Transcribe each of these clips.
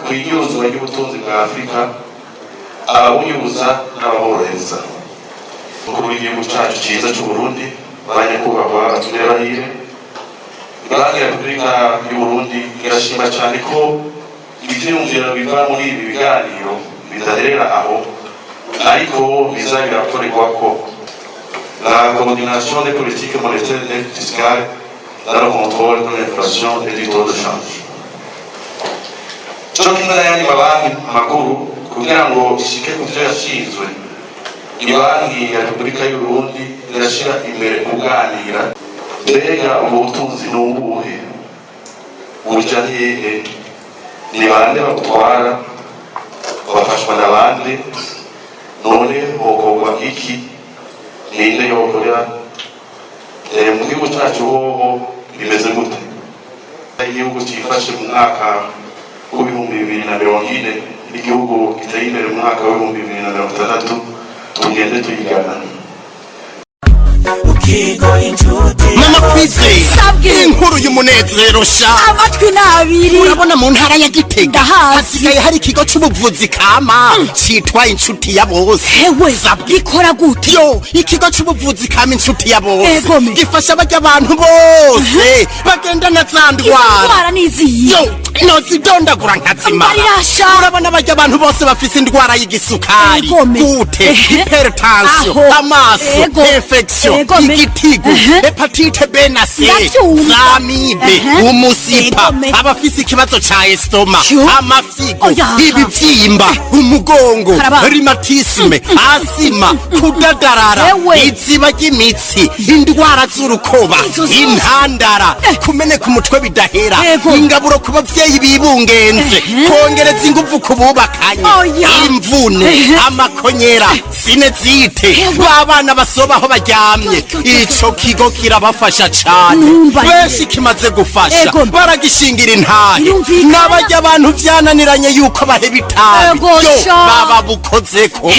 kwiyuzwa y'ubutunzi bwa Afrika abawuyuza n'abahorohereza. Umukuru w'igihugu cyacu cyiza cy'u Burundi banyakubahwa Turerahire, Banki ya Repubulika y'u Burundi irashima cyane ko ivyiyumviro biva muri ibi biganiro bidaherera aho ariko bizagira gukorerwa ko la coordination des politiques monétaires et fiscales dans le contrôle de l'inflation et du taux de change. Chokina yani mabanki makuru kugira ngo ishike kuvyo yashinzwe, Banki ya Repubulika y'u Burundi irashira imbere kuganira mbega ubutunzi n'ubuhe buja hehe, ni bande babutwara, bafashwa n'abandi, none hokorwa iki, ninde yokorera mu gihugu cyacu hoho bimeze gute? Igihugu cyifashe mu mwaka w'ibihumbi 2040 igihugu giteye imbere mu mwaka w'ibihumbi 2060 tugende tuyigana. Mama Kwizeye inkuru y'umunezero sha amatwi nabiri urabona mu ntara ya Gitega hasigaye hari ikigo c'ubuvuzi kama citwa Inshuti ya Bose. Ewe gikora gute? Yo ikigo c'ubuvuzi kama Inshuti ya Bose Egome. gifasha abajya abantu bose bagenda na zandwara nizi yo nozidondagura nkazima. Urabona abajya abantu bose bafise indwara y'igisukari, gute, hypertension, amaso, infection, igitigu, hepatite B na C, zamibe, umusipa, abafise ikibazo ca estoma, amafigo, ibivyimba, umugongo, rheumatisme, asima, kudadarara, iziba ry'imitsi, indwara z'urukoba, intandara, kumeneka umutwe bidahera, ingaburo ku bavyeyi bibungenze, kongereza inguvu ku bubakanye, imvune, amakonyera, sinezite, babana basobaho baryamye. Ico kigo kirabafasha cane, benshi kimaze gufasha baragishingira intahe, n'abajya abantu vyananiranye yuko baheba itabi yo baba bukozeko.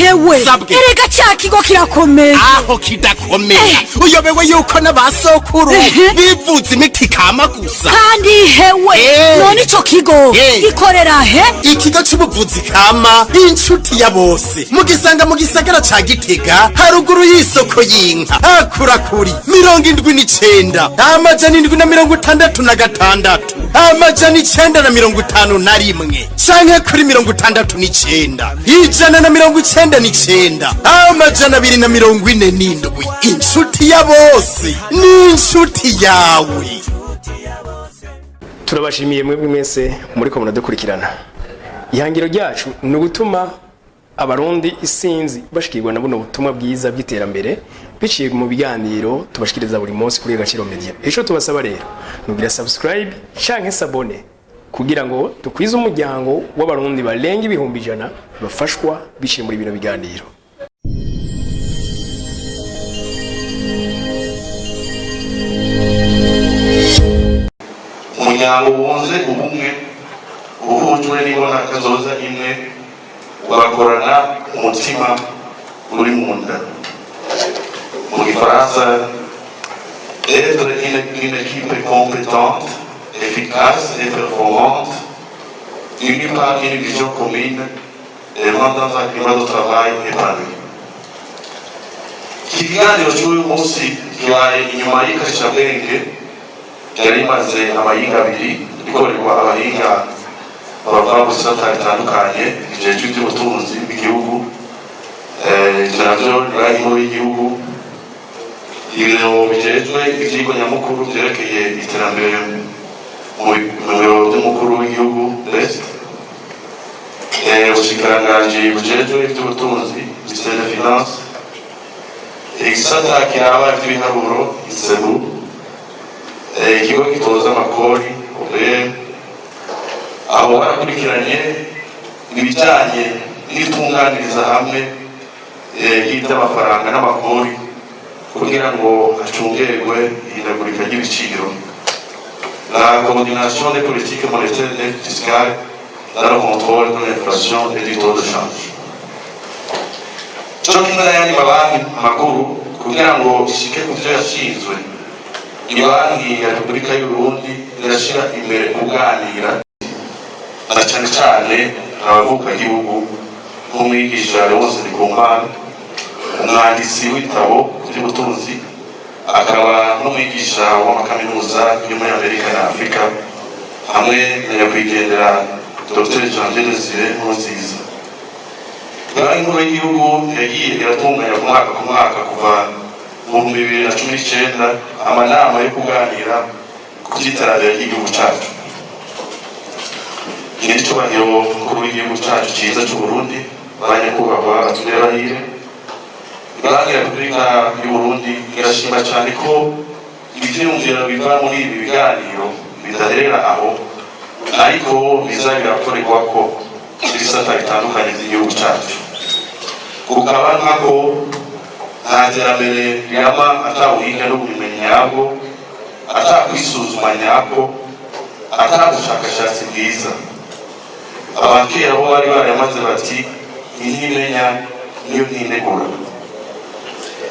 Sabwe erega cya kigo kirakomeye, aho kidakomeye uyobewe yuko n'abasokuru bivuza imiti kama gusa kandi none ico kigo gikorera he? Ikigo c'ubuvuzi kama Inshuti ya Bose mugisanga mu gisagara ca Gitega haruguru y'isoko y'inka akurakuri 79 amajana 766 amajana 951 canke kuri 69 ijana na 99 amajana 247. Inshuti ya Bose ni inshuti yawe. Turabashimiye mwebwe mwese muri ko munadukurikirana. Ihangiro ryacu ni ugutuma abarundi isinzi bashikirwa na buno butumwa bwiza bw'iterambere biciye mu biganiro tubashikiriza buri munsi kuri Agaciro Media. Ejo tubasaba rero nugira subscribe canke sabone kugira ngo tukwize umuryango w'abarundi barenga 100,000 bafashwa biciye muri bino biganiro. Umuryango wunze ubumwe uhujwe n'ibona kazoza imwe ugakorana umutima uri mu nda. Mu Gifaransa, être une équipe compétente, efficace et performante, unie par une vision commune et dans un climat de travail épanoui. Ikiganiro cy'uyu munsi kibaye inyuma y'ikashabwenge yari imaze amayinga abiri ikorerwa abahinga bava mu bisata bitandukanye bijejwe iby'ubutunzi bw'igihugu, navyo banki nkuru y'igihugu, ibiro bijejwe ivyigwa nyamukuru vyerekeye iterambere mu biro vy'umukuru w'igihugu best, ubushikiranganji bujejwe ivy'ubutunzi ministère des finances, igisata kiraba ivy'ibiharuro isebu, ikigo gitoza amakori OBM, aho barakurikiranye ibijanye n'itunganiriza hamwe y'iby'amafaranga n'amakori kugira ngo hacungerwe ihindagurika ry'ibiciro. La coordination des politiques monétaires et fiscales dans le contrôle de l'inflation et du taux de change. Chokina yani mabanki makuru kugira ngo ishike kuvyo yashinzwe, Banki ya Repubulika y'u Burundi irashira imbere kuganira na cyane cyane abavuka igihugu nk'umwigisha Leonce Ndikumana, umwanditsi w'ibitabo by'ubutunzi, akaba n'umwigisha w'amakaminuza yo muri Amerika na Afurika, hamwe na nyakwigendera Dr. Janvier Desire Nkurunziza. Banki nkuru y'igihugu yagiye iratunganya ku mwaka kuva mu 2019 amanama yo kuganira ku by'iterambere ry'igihugu cyacu. Nyir'icyubahiro umukuru w'igihugu cyacu cyiza cy'u Burundi, banyakubahwa abatumire bahire, Banki ya Repubulika y'u Burundi irashima cyane ko ibyiyumviro biva muri ibi biganiro bidaherera aho, ariko bizagira gukorerwa ko ibisata bitandukanye by'igihugu cyacu. Kukaba nkako nta terambere rirama atawuhinga n'ubumenyi nyabwo, atakwisuzuma nyabwo, atabushakashatsi bwiza. Abakera bo bari baramaze bati intimenya niyo ntinegura.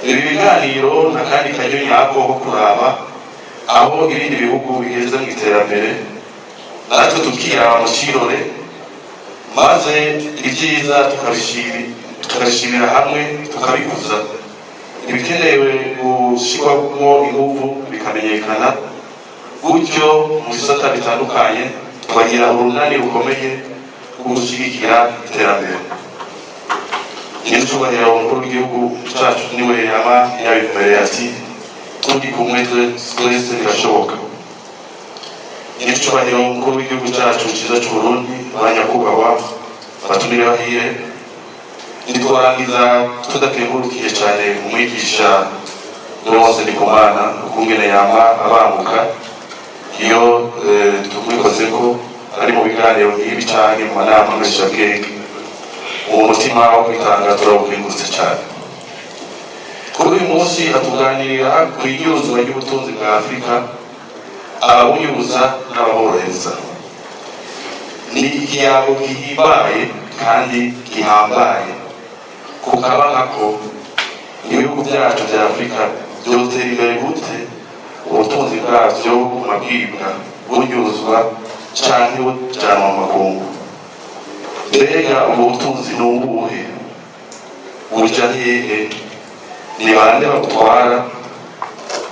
Ibi biganiro n'akandi karyo nyako ko kuraba aho ibindi bihugu bigeze mu iterambere, natwe tukiraba mu kirore, maze ibyiza tukabishimira hamwe, tukabikuza. Ibikenewe gushyirwamo ingufu bikamenyekana, gutyo mu bisata bitandukanye tukagira urunani rukomeye rwo gushyigikira iterambere. Nyir'icyubahiro umukuru w'igihugu cyacu niwe yaba yabivumereye ati turi kumwe twese birashoboka. Nyir'icyubahiro umukuru w'igihugu cyacu cyiza cy'u Burundi, banyakubahwa abatumire bahire, ntitwarangiza tudakengurukiye cyane umwigisha Leonce Ndikumana ukungene yama abanguka iyo tumwikoze ko ari mu biganiro nk'ibi cyane mu manama mpeshabwenge. Umutima wo kwitanga turawukengurutse cyane. Kuri uyu munsi hatuganirira ku iyuzuzwa ry'ubutunzi bwa Afurika, ababunyuza n'ababorohereza. Ni ikiyago gihimbaye kandi gihambaye, kukaba nkako ibihugu byacu bya Afurika byotera imbere gute ubutunzi bwabyo bumabwibwa bunyuzwa cyane bujyanwa mu makungu. Mbega ubwo butunzi ni ubuhe? Buja hehe? Ni bande babutwara?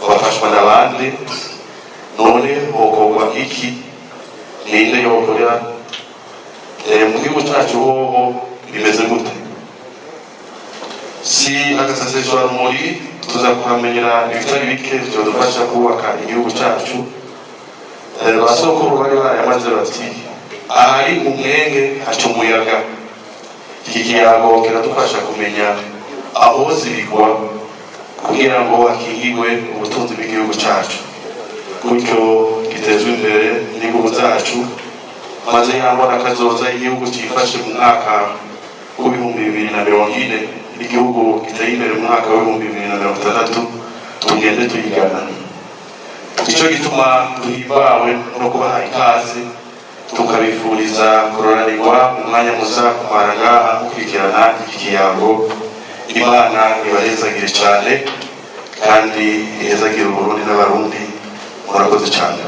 Bafashwa na bande? None hokorwa iki? Ninde yokorera? Mu gihugu cyacu hoho bimeze gute? Si agaseseshwarumuri tuza kuhamenyera ibitari bike byadufasha kubaka igihugu cyacu. Basokuru bari barayamaze bati ahari umwenge haca umuyaga. Iki kiyago kiradufasha kumenya aho zibigwa kugira ngo hakingigwe ubutunzi bw'igihugu cyacu, gutyo gitezwe imbere n'igihugu cyacu, maze yambona kazoza igihugu cyifashe mu mwaka w'ibihumbi 2040, igihugu giteye imbere mu mwaka w'ibihumbi 2060 tugende tuyigana. Icyo gituma duhimbawe no kubaha ikaze, tukabifuriza kuroranirwa umwanya muza kumara ngaha gukurikirana iki kiyago. Imana ibahezagire cyane kandi ihezagire Uburundi n'abarundi. Murakoze cyane.